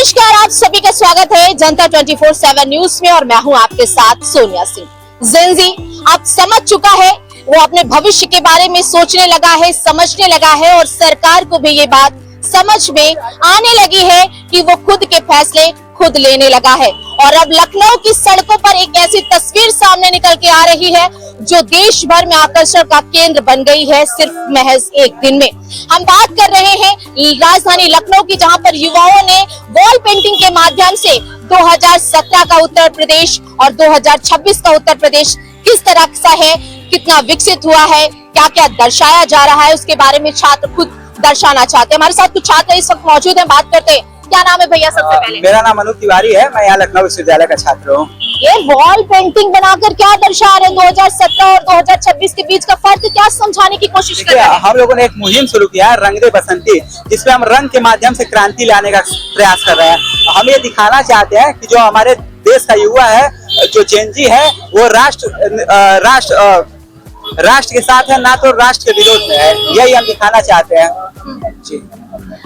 नमस्कार, आप सभी का स्वागत है जनता 24/7 न्यूज में और मैं हूं आपके साथ सोनिया सिंह। जेनजी अब समझ चुका है, वो अपने भविष्य के बारे में सोचने लगा है, समझने लगा है और सरकार को भी ये बात समझ में आने लगी है कि वो खुद के फैसले खुद लेने लगा है। और अब लखनऊ की सड़कों पर एक ऐसी तस्वीर सामने निकल के आ रही है जो देश भर में आकर्षण का केंद्र बन गई है सिर्फ महज एक दिन में। हम बात कर रहे हैं राजधानी लखनऊ की, जहां पर युवाओं ने वॉल पेंटिंग के माध्यम से 2017 का उत्तर प्रदेश और 2026 का उत्तर प्रदेश किस तरह सा है, कितना विकसित हुआ है, क्या क्या दर्शाया जा रहा है, उसके बारे में छात्र खुद दर्शाना चाहते हैं। हमारे साथ कुछ छात्र इस वक्त मौजूद हैं, बात करते हैं। क्या नाम है भैया सबसे पहले? मेरा नाम अनूप तिवारी है, मैं यहाँ लखनऊ विश्वविद्यालय का छात्र हूँ। ये वॉल पेंटिंग बनाकर क्या दर्शा रहे हैं? 2017 और 2026 के बीच का फर्क क्या समझाने की कोशिश कर रहे हैं? हम लोगों ने एक मुहिम शुरू किया है, रंग दे बसंती, जिसमें हम रंग के माध्यम से क्रांति लाने का प्रयास कर रहे हैं। हम ये दिखाना चाहते हैं कि जो हमारे देश का युवा है, जो जेनजी है, वो राष्ट्र के साथ है, ना तो राष्ट्र के विरोध में है। यही हम दिखाना चाहते हैं जी।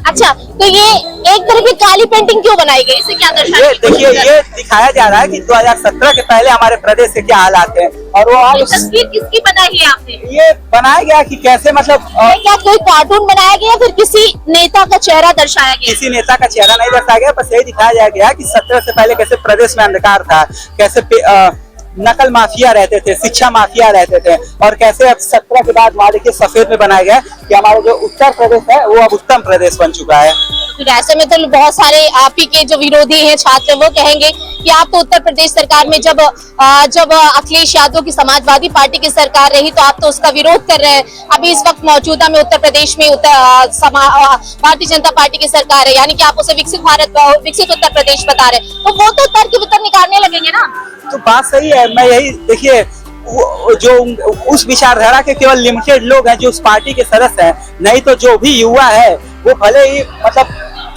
अच्छा, तो ये एक तरह की काली पेंटिंग क्यों बनाई गई? इसे क्या दर्शाया? देखिए, ये दिखाया जा रहा है कि 2017 के पहले हमारे प्रदेश के क्या हालात हैं और वो आज तस्वीर किसकी बनाई है आपने? ये बनाया गया कि कैसे, मतलब क्या कोई कार्टून बनाया गया, फिर किसी नेता का चेहरा दर्शाया गया? किसी नेता का चेहरा नहीं दर्शाया गया, बस यही दिखाया गया कि 17 से पहले कैसे प्रदेश में अंधकार था, कैसे नकल माफिया रहते थे, शिक्षा माफिया रहते थे, और कैसे अब 17 के बाद वहाँ देखिए सफेद में बनाया गया कि हमारा जो उत्तर प्रदेश है वो अब उत्तम प्रदेश बन चुका है। फिर ऐसे में तो बहुत सारे आप ही के जो विरोधी हैं छात्र, वो कहेंगे कि आप तो उत्तर प्रदेश सरकार में जब अखिलेश यादव की समाजवादी पार्टी की सरकार रही तो आप तो उसका विरोध कर रहे हैं। अभी इस वक्त मौजूदा में उत्तर प्रदेश में भारतीय जनता पार्टी की सरकार है, यानी कि आप उसे विकसित उत्तर प्रदेश बता रहे हैं, तो वो तो तर्क वितर्क निकालने लगेंगे ना। तो बात सही है, मैं यही देखिए, जो उस विचारधारा के केवल लिमिटेड लोग हैं जो उस पार्टी के सदस्य हैं, नहीं तो जो भी युवा है वो भले ही मतलब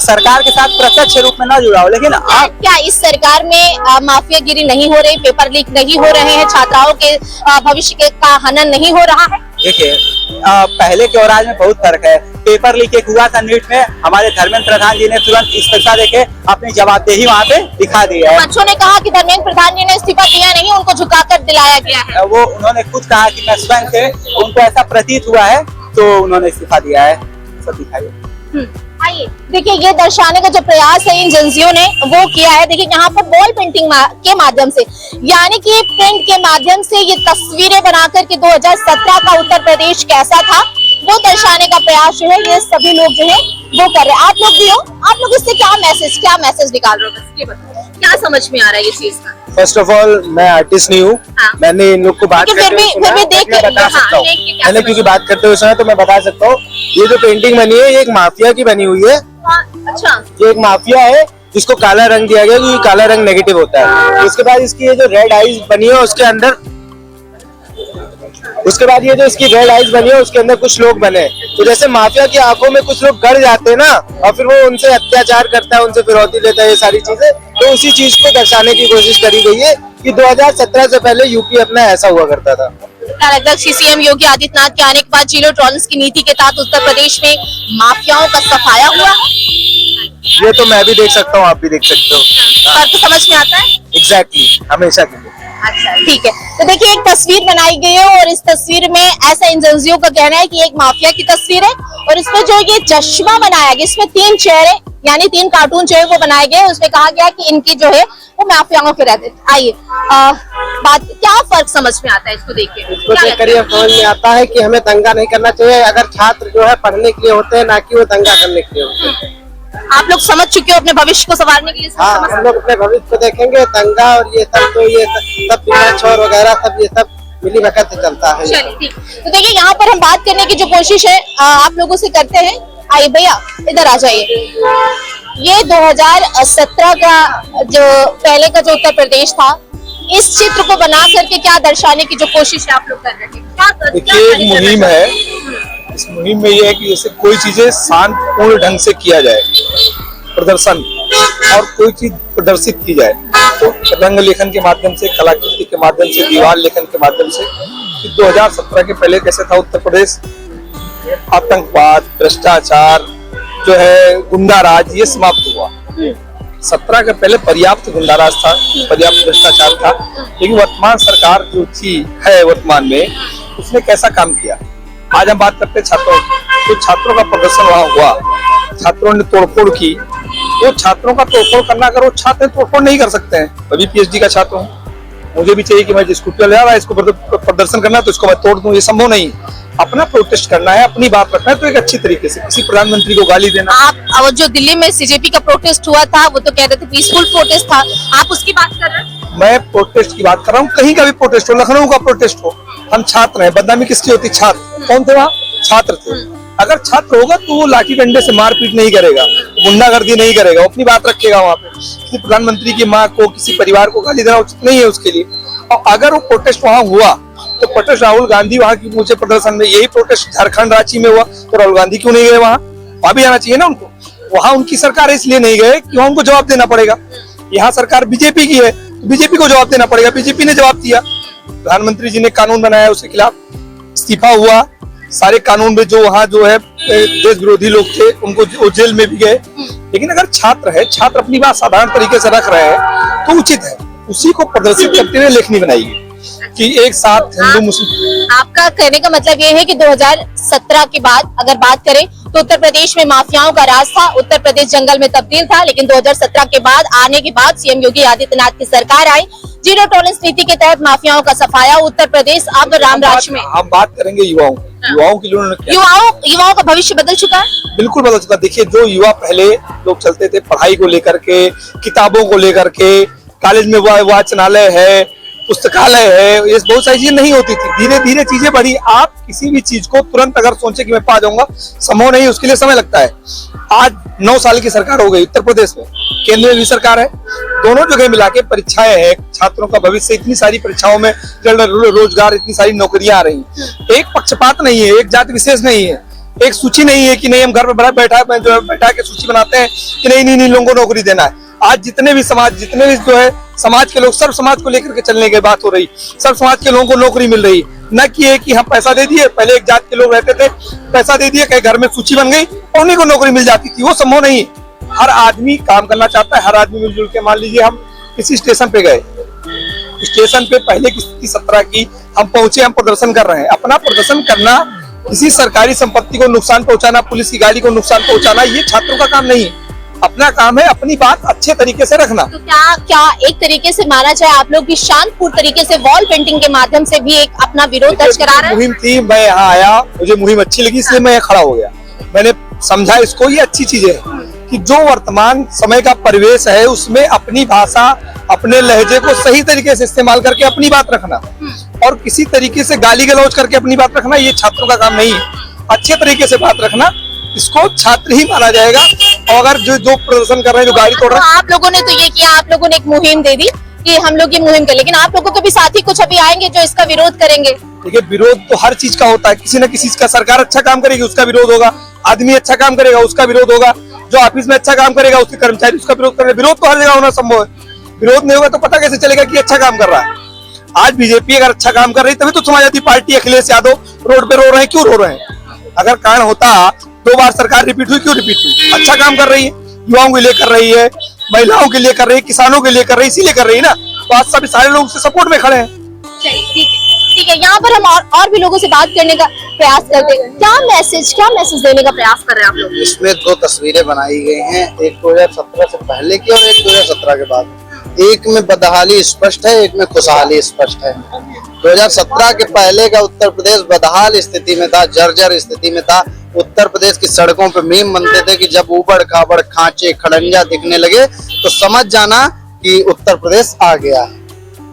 सरकार के साथ प्रत्यक्ष रूप में न जुड़ा हो, लेकिन आप क्या इस सरकार में माफियागिरी नहीं हो रही, पेपर लीक नहीं हो रहे हैं, छात्राओं के भविष्य का हनन नहीं हो रहा है? देखिए, पहले के और आज में बहुत फर्क है। पेपर लीक एक हुआ था नीट में, हमारे धर्मेंद्र प्रधान जी ने तुरंत इस्तीफा देके अपनी जवाबदेही वहाँ पे दिखा दी है। बच्चों ने कहा कि धर्मेंद्र प्रधान जी ने इस्तीफा दिया नहीं, उनको झुकाकर दिलाया गया है। वो उन्होंने खुद कहा कि मैं स्वयं से, उनको ऐसा प्रतीत हुआ है तो उन्होंने इस्तीफा दिया है। सब दिखाइए। आइए देखिए, ये दर्शाने का जो प्रयास है इन एजेंसियों ने वो किया है। देखिए यहाँ पर वॉल पेंटिंग के माध्यम से, यानी कि प्रिंट के माध्यम से ये तस्वीरें बनाकर के 2017 का उत्तर प्रदेश कैसा था वो दर्शाने का प्रयास जो है ये सभी लोग जो है वो कर रहे हैं। आप लोग भी हो, आप लोग इससे क्या मैसेज निकाल रहे हो? क्या समझ में आ रहा है ये चीज का? फर्स्ट ऑफ ऑल, मैं आर्टिस्ट नहीं हूँ। हाँ। मैंने इन लोग को बात करते हुए सुना, मैं बता सकता हूँ। मैंने क्योंकि बात करते हुए सुना तो मैं बता सकता हूँ। ये जो पेंटिंग बनी है ये एक माफिया की बनी हुई है। अच्छा, ये एक माफिया है जिसको काला रंग दिया गया क्योंकि काला रंग नेगेटिव होता है। उसके बाद इसकी ये जो रेड आईज बनी है उसके अंदर, उसके बाद ये जो इसकी रेड आईज बनी है उसके अंदर कुछ लोग बने, तो जैसे माफिया की आंखों में कुछ लोग गड़ जाते हैं ना, और फिर वो उनसे अत्याचार करता है, उनसे फिरौती लेता है, ये सारी चीजें, तो उसी चीज को दर्शाने की कोशिश करी गई है कि 2017 से पहले यूपी अपना ऐसा हुआ करता था। सीएम योगी आदित्यनाथ के आने के बाद जीरो टॉलरेंस की नीति के तहत उत्तर प्रदेश में माफियाओं का सफाया हुआ है। ये तो मैं भी देख सकता हूँ, आप भी देख सकते हो। तो समझ में आता है एग्जैक्टली, हमेशा के लिए। अच्छा, ठीक है। तो देखिए, एक तस्वीर बनाई गई है और इस तस्वीर में ऐसा एजेंसियों का कहना है कि एक माफिया की तस्वीर है और इसमें जो ये चश्मा बनाया गया, इसमें 3 चेहरे यानी 3 कार्टून जो है वो बनाए गए। उसमें कहा गया कि इनकी जो है वो माफियाओं के रहते। आइए, बात क्या फर्क समझ में आता है इसको देख के? इसको देखकर ये समझ में आता है कि हमें दंगा नहीं करना चाहिए। अगर छात्र जो है पढ़ने के लिए होते हैं, ना कि वो दंगा करने के लिए होते हैं। आप लोग समझ चुके हो अपने भविष्य को संवारने के लिए? हाँ, हम लोग अपने भविष्य को देखेंगे। दंगा और ये सब तो ये सब बिना छोर वगैरह सब ये सब मिली भगत से चलता है। चलिए, ठीक। तो देखिए, यहाँ पर हम बात करने की जो कोशिश है आप लोगों से करते हैं। आइए भैया, इधर आ जाइए। ये 2017 का जो पहले का जो उत्तर प्रदेश था, इस चित्र को बना करके क्या दर्शाने की जो कोशिश है आप लोग कर रहे हैं? देखिए, एक मुहिम है। इस मुहिम में ये है कि जैसे कोई चीजें शांतिपूर्ण ढंग से किया जाए, प्रदर्शन और कोई चीज प्रदर्शित की जाए, तो रंग लेखन के माध्यम से, कलाकृति के माध्यम से, दीवार लेखन के माध्यम से। 2017 के पहले कैसे था उत्तर प्रदेश, आतंकवाद, भ्रष्टाचार जो है, गुंडा राज, ये समाप्त हुआ। 17 के पहले पर्याप्त गुंडाराज था, पर्याप्त भ्रष्टाचार था, लेकिन वर्तमान सरकार जो थी है वर्तमान में, उसने कैसा काम किया। आज हम बात करते हैं छात्रों, तो छात्रों का प्रदर्शन वहां हुआ, छात्रों ने तोड़फोड़ की। वो छात्रों का तोड़फोड़ करना, अगर वो छात्र तोड़फोड़ नहीं कर सकते हैं, अभी पीएचडी का छात्र हूँ, मुझे भी चाहिए कि मैं स्कूटी ले रहा है, इसको प्रदर्शन करना है तो इसको मैं तोड़ दूं, ये संभव नहीं। अपना प्रोटेस्ट करना है, अपनी बात रखना है, तो एक अच्छी तरीके से, किसी प्रधानमंत्री को गाली देना। आप जो दिल्ली में सीजेपी का प्रोटेस्ट हुआ था, वो तो कह रहे थे पीसफुल प्रोटेस्ट था, आप उसकी बात कर रहे हैं? मैं प्रोटेस्ट की बात कर रहा हूँ, कहीं का भी प्रोटेस्ट हो, लखनऊ का प्रोटेस्ट हो, हम छात्र हैं, बदनामी किसकी होती? छात्र। कौन थे वहाँ? छात्र थे। अगर छात्र होगा तो वो लाठी डंडे से मारपीट नहीं करेगा, गुंडागर्दी नहीं करेगा, वो अपनी बात रखेगा वहाँ पे। किसी प्रधानमंत्री की माँ को, किसी परिवार को गाली देना उचित नहीं है उसके लिए। और अगर वो प्रोटेस्ट वहाँ हुआ तो प्रोटेस्ट राहुल गांधी वहाँ की पूछे प्रदर्शन में, यही प्रोटेस्ट झारखंड रांची में हुआ तो राहुल गांधी क्यों नहीं गए वहाँ भी जाना चाहिए ना उनको। वहाँ उनकी सरकार है इसलिए नहीं गए कि वहाँ उनको जवाब देना पड़ेगा। यहाँ सरकार बीजेपी की है तो बीजेपी को जवाब देना पड़ेगा, बीजेपी ने जवाब दिया। प्रधानमंत्री जी ने कानून बनाया, उसके खिलाफ इस्तीफा हुआ, सारे कानून में जो वहाँ जो है देश विरोधी लोग थे उनको जेल में भी गए। लेकिन अगर छात्र है, छात्र अपनी बात साधारण तरीके से रख रहे हैं तो उचित है, उसी को प्रदर्शित करते हुए लेखनी बनाई कि एक साथ हिंदू मुस्लिम। आपका कहने का मतलब ये है कि 2017 के बाद अगर बात करें तो उत्तर प्रदेश में माफियाओं का राज था, उत्तर प्रदेश जंगल में तब्दील था, लेकिन 2017 के बाद आने के बाद सीएम योगी आदित्यनाथ की सरकार आई, जीरो टॉलरेंस नीति के तहत माफियाओं का सफाया, उत्तर प्रदेश अब रामराज में। हम बात करेंगे युवाओं के लिए, युवाओं का भविष्य बदल चुका है, बिल्कुल बदल चुका। देखिए, जो युवा पहले लोग चलते थे पढ़ाई को लेकर के, किताबों को लेकर के, कॉलेज में वाचनालय है, पुस्तकालय है, ये बहुत सारी चीजें नहीं होती थी। धीरे धीरे चीजें बढ़ी। आप किसी भी चीज को तुरंत अगर सोचे कि मैं पा जाऊंगा, संभव नहीं, उसके लिए समय लगता है। आज 9 साल की सरकार हो गई उत्तर प्रदेश में, केंद्र में भी सरकार है, दोनों जगह मिला के परीक्षाएं हैं, छात्रों का भविष्य, इतनी सारी परीक्षाओं में रोजगार, इतनी सारी नौकरियां आ रही हैं। एक पक्षपात नहीं है, एक जाति विशेष नहीं है, एक सूची नहीं है कि नहीं हम घर में बैठा के सूची बनाते हैं कि नहीं लोगों को नौकरी देना है। आज जितने भी जो है समाज के लोग, सर्व समाज को लेकर के चलने की बात हो रही, सर्व समाज के लोगों को नौकरी मिल रही, न कि हम पैसा दे दिए, पहले एक जात के लोग रहते थे, पैसा दे दिए, कहीं घर में सूची बन गई, उन्हीं को नौकरी मिल जाती थी। वो संभव नहीं है। हर आदमी काम करना चाहता है, हर आदमी मिलजुल के। मान लीजिए हम किसी स्टेशन पे गए, स्टेशन पे पहले की 17 की हम पहुंचे, हम प्रदर्शन कर रहे हैं। अपना प्रदर्शन करना, किसी सरकारी संपत्ति को नुकसान पहुंचाना, पुलिस की गाड़ी को नुकसान पहुंचाना, ये छात्रों का काम नहीं है। अपना काम है अपनी बात अच्छे तरीके से रखना। तो क्या एक तरीके से माना जाए आप लोग भी शांतपूर्ण तरीके से वॉल पेंटिंग के माध्यम से भी एक अपना विरोध दर्ज करा रहे हैं? मुहिम थी, मैं यहाँ आया, मुझे मुहिम अच्छी लगी, इसलिए मैं खड़ा हो गया। मैंने समझा इसको, ये अच्छी चीज है कि जो वर्तमान समय का परिवेश है उसमें अपनी भाषा, अपने लहजे को सही तरीके से इस्तेमाल करके अपनी बात रखना, और किसी तरीके से गाली गलौज करके अपनी बात रखना, ये छात्रों का काम नहीं है। अच्छे तरीके से बात रखना, इसको छात्र ही माना जाएगा। और अगर जो प्रदर्शन कर रहे हैं, जो गाड़ी तोड़ रहे हैं, आप लोगों ने तो ये किया, आप लोगों ने एक मुहिम दे दी कि हम लोग ये मुहिम कर, लेकिन आप लोगों के भी साथी कुछ अभी आएंगे जो इसका विरोध करेंगे। देखिए, विरोध तो हर चीज का होता है, किसी न किसी का। सरकार अच्छा काम करेगी उसका विरोध होगा, आदमी अच्छा काम करेगा उसका विरोध होगा, जो ऑफिस में अच्छा काम करेगा उसके कर्मचारी उसका विरोध करेंगे। विरोध तो हर जगह होना संभव है। विरोध नहीं होगा तो पता कैसे चलेगा कि अच्छा काम कर रहा है। आज बीजेपी अगर अच्छा काम कर रही तभी तो समाजवादी पार्टी, अखिलेश यादव रोड पे रो रहे हैं। क्यों रो रहे हैं? अगर कारण होता 2 बार सरकार रिपीट हुई, क्यों रिपीट हुई? अच्छा काम कर रही है, युवाओं के लिए कर रही है, महिलाओं के लिए कर रही है, किसानों के लिए कर रही है, इसीलिए कर रही है ना। तो आज सभी सारे लोग उससे सपोर्ट में खड़े हैं। ठीक है, यहाँ पर हम और भी लोगों से बात करने का प्रयास करते हैं। क्या मैसेज देने का प्रयास कर रहे हैं आप लोग? इसमें 2 तस्वीरें बनाई गई हैं, एक 2017 से पहले की और एक 2017 के बाद। एक में बदहाली स्पष्ट है, एक में खुशहाली स्पष्ट है। 2017 के पहले का उत्तर प्रदेश बदहाल स्थिति में था, जर्जर स्थिति में था। उत्तर प्रदेश की सड़कों पे मीम बनते थे कि जब उबड़ खाबड़ खांचे खड़ंजा दिखने लगे तो समझ जाना कि उत्तर प्रदेश आ गया है।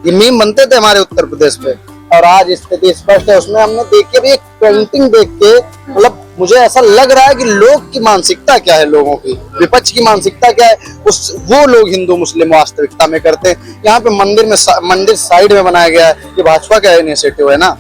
ये मीम बनते थे हमारे उत्तर प्रदेश पे, और आज स्थिति स्पष्ट है। उसमें हमने देखे भी, एक पेंटिंग देख के मतलब मुझे ऐसा लग रहा है कि लोग की मानसिकता क्या है, लोगों की, विपक्ष की मानसिकता क्या है, वो लोग हिंदू मुस्लिम वास्तविकता में करते हैं। यहाँ पे मंदिर साइड में बनाया गया है, ये भाजपा का इनिशिएटिव है ना।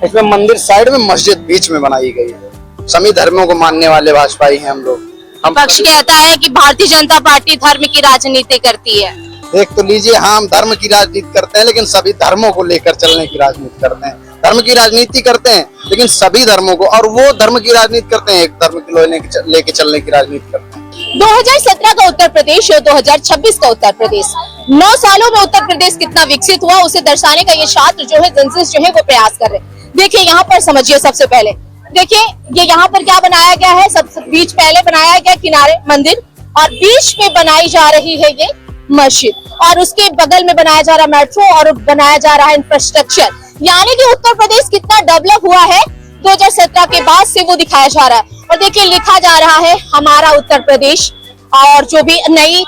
इसमें मंदिर साइड में, मस्जिद बीच में बनाई गई है। सभी धर्मों को मानने वाले भाजपाई हैं हम लोग। विपक्ष कहता है कि भारतीय जनता पार्टी धर्म की राजनीति करती है। देख तो लीजिए, हाँ, हम धर्म की राजनीति करते हैं, लेकिन सभी धर्मों को लेकर चलने की राजनीति करते हैं। धर्म की राजनीति करते हैं लेकिन सभी धर्मों को, और वो धर्म की राजनीति करते हैं, एक धर्म को लेके चलने की राजनीति करते हैं। 2017 का उत्तर प्रदेश और 2026 का उत्तर प्रदेश, 9 सालों में उत्तर प्रदेश कितना विकसित हुआ उसे दर्शाने का ये छात्र जो है, जेंजी जो है वो प्रयास कर रहे हैं। देखिए यहाँ पर समझिए, सबसे पहले देखिए ये यहाँ पर क्या बनाया गया है। सबसे बीच पहले बनाया गया किनारे मंदिर, और बीच में बनाई जा रही है ये मस्जिद, और उसके बगल में बनाया जा रहा है मेट्रो, और बनाया जा रहा है इंफ्रास्ट्रक्चर। यानी कि उत्तर प्रदेश कितना डेवलप हुआ है 2017 के बाद से वो दिखाया जा रहा है। और देखिए लिखा जा रहा है हमारा उत्तर प्रदेश, और जो भी नई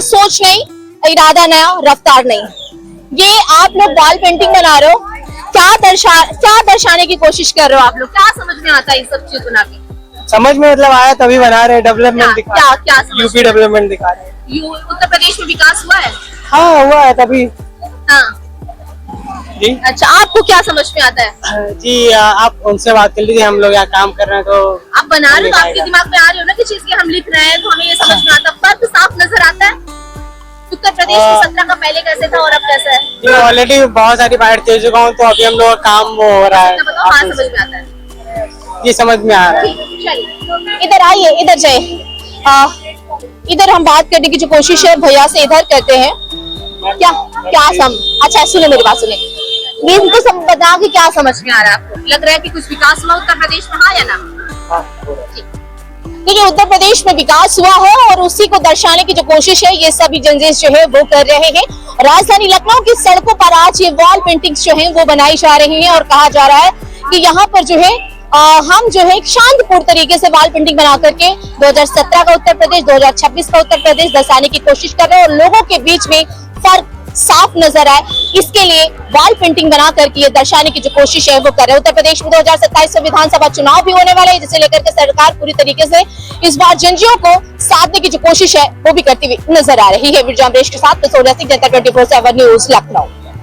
सोच नई, इरादा नया, रफ्तार नहीं। ये आप लोग वॉल पेंटिंग बना रहे हो, क्या दर्शाने की कोशिश कर रहे हो आप लोग? क्या समझ में आता है ये सब चीज बना के? समझ में मतलब आया तभी बना रहे हैं, डेवलपमेंट दिखा रहे हैं। क्या समझ यूपी डेवलपमेंट दिखा रहे हैं। उत्तर प्रदेश में विकास हुआ है? हाँ हुआ है तभी। हाँ जी अच्छा, आपको क्या समझ में आता है? जी आप उनसे बात कर लीजिए, हम लोग यहाँ काम कर रहे हैं तो आप बना रहे हो तो आपके दिमाग में आ रही हो ना कि चीज की हम लिख रहे हैं तो हमें ये समझ में आता है, फर्क साफ नजर आता है। उत्तर प्रदेश में 17 का पहले कैसे था और अब कैसा है? ऑलरेडी बहुत सारी बाइट दे चुका हूँ, तो अभी हम लोग का काम वो हो रहा है। बताओ, हाँ समझ में आता है, ये समझ में आ रहा है। चलिए इधर आइए, इधर जाइए। इधर हम बात करने की जो कोशिश है भैया से इधर करते हैं। अच्छा सुने मेरी बात सुने, ये इनको सब बता के क्या समझ में आ रहा है आपको? लग रहा है कि कुछ विकास हुआ उत्तर प्रदेश में, हाँ या ना? देखिए उत्तर प्रदेश में विकास हुआ है और उसी को दर्शाने की जो कोशिश है ये सभी जनजेस जो है वो कर रहे हैं। राजधानी लखनऊ की सड़कों पर आज ये वॉल पेंटिंग्स जो है वो बनाई जा रही हैं, और कहा जा रहा है कि यहाँ पर जो है हम जो है शांतिपूर्ण तरीके से वॉल पेंटिंग बना करके 2017 का उत्तर प्रदेश, 2026 का उत्तर प्रदेश दर्शाने की कोशिश कर रहे हैं, और लोगों के बीच में फर्क साफ नजर आए इसके लिए वॉल पेंटिंग बना करके ये दर्शाने की जो कोशिश है वो कर रहे हैं। उत्तर प्रदेश में 2027 में विधानसभा चुनाव भी होने वाला है, जिसे लेकर के सरकार पूरी तरीके से इस बार जनजियों को साधने की जो कोशिश है वो भी करती हुई नजर आ रही है। विजय अमरीश के साथ सोनिया सिंह, जनता 24/7 न्यूज, लखनऊ।